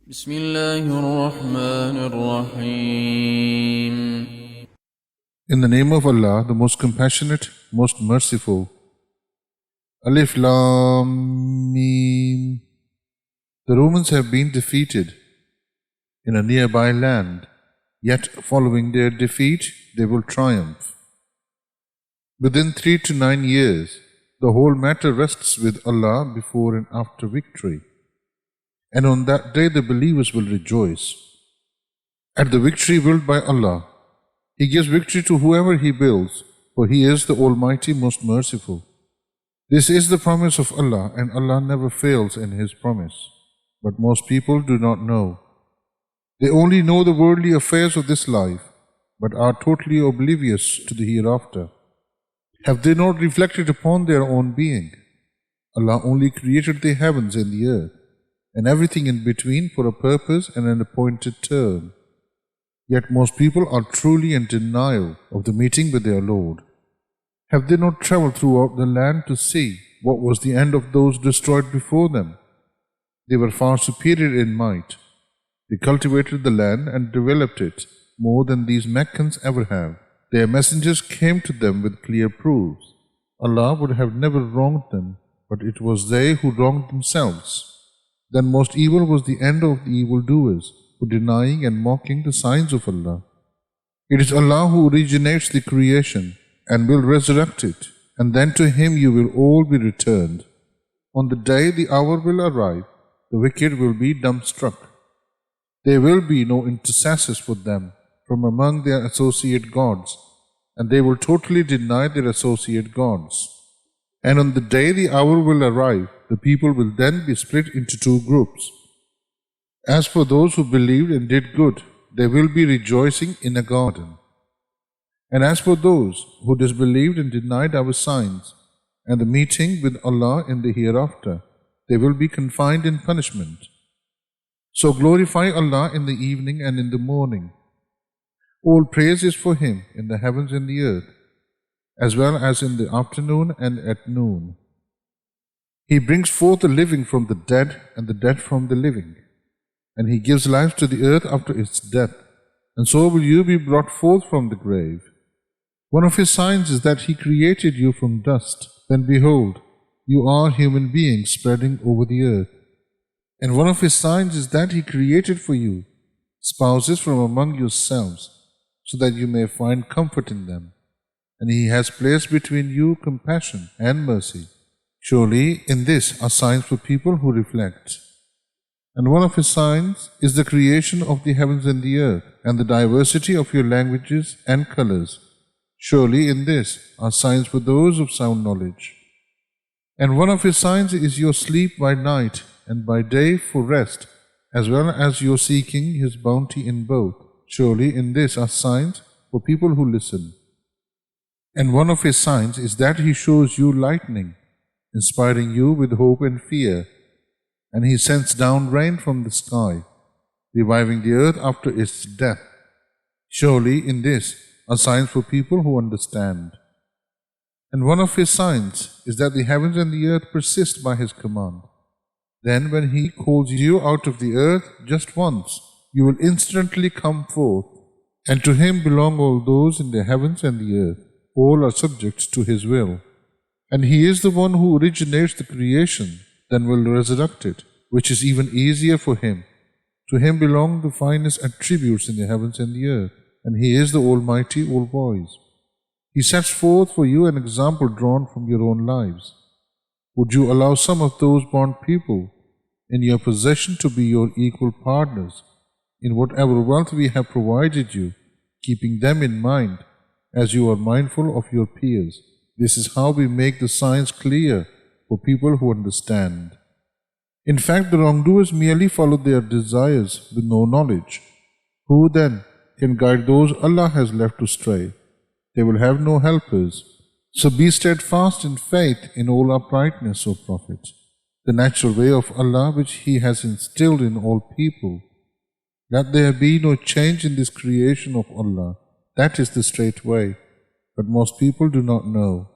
بسم الله الرحمن الرحيم. In the name of Allah, the most compassionate, most merciful. Alif Lam Mim. The Romans have been defeated in a nearby land, yet following their defeat, they will triumph. Within 3 to 9 years, the whole matter rests with Allah before and after victory. And on that day the believers will rejoice at the victory willed by Allah. He gives victory to whoever He wills, for He is the Almighty, most merciful. This is the promise of Allah, and Allah never fails in His promise. But most people do not know. They only know the worldly affairs of this life, but are totally oblivious to the hereafter. Have they not reflected upon their own being? Allah only created the heavens and the earth, and everything in between for a purpose and an appointed term. Yet most people are truly in denial of the meeting with their Lord. Have they not traveled throughout the land to see what was the end of those destroyed before them? They were far superior in might. They cultivated the land and developed it more than these Meccans ever have. Their messengers came to them with clear proofs. Allah would have never wronged them, but it was they who wronged themselves. Then most evil was the end of the evildoers, for denying and mocking the signs of Allah. It is Allah who originates the creation and will resurrect it, and then to Him you will all be returned. On the day the hour will arrive, the wicked will be dumbstruck. There will be no intercessors for them from among their associate gods, and they will totally deny their associate gods. And on the day the hour will arrive, the people will then be split into 2 groups. As for those who believed and did good, they will be rejoicing in a garden. And as for those who disbelieved and denied our signs and the meeting with Allah in the hereafter, they will be confined in punishment. So glorify Allah in the evening and in the morning. All praise is for Him in the heavens and the earth, as well as in the afternoon and at noon. He brings forth the living from the dead and the dead from the living, and He gives life to the earth after its death, and so will you be brought forth from the grave. One of His signs is that He created you from dust. Then behold, you are human beings spreading over the earth. And one of His signs is that He created for you spouses from among yourselves, so that you may find comfort in them. And He has placed between you compassion and mercy. Surely in this are signs for people who reflect. And one of His signs is the creation of the heavens and the earth, and the diversity of your languages and colors. Surely in this are signs for those of sound knowledge. And one of His signs is your sleep by night and by day for rest, as well as your seeking His bounty in both. Surely in this are signs for people who listen. And one of His signs is that He shows you lightning, inspiring you with hope and fear, and He sends down rain from the sky, reviving the earth after its death. Surely in this are signs for people who understand. And one of His signs is that the heavens and the earth persist by His command. Then when He calls you out of the earth just once, you will instantly come forth, and to Him belong all those in the heavens and the earth. All are subject to His will. And He is the one who originates the creation, then will resurrect it, which is even easier for Him. To Him belong the finest attributes in the heavens and the earth, and He is the Almighty, all-wise. He sets forth for you an example drawn from your own lives. Would you allow some of those born people in your possession to be your equal partners in whatever wealth we have provided you, keeping them in mind as you are mindful of your peers? This is how we make the signs clear for people who understand. In fact, the wrongdoers merely follow their desires with no knowledge. Who then can guide those Allah has left astray? They will have no helpers. So be steadfast in faith in all uprightness, O Prophet, the natural way of Allah which He has instilled in all people. Let there be no change in this creation of Allah. That is the straight way, but most people do not know.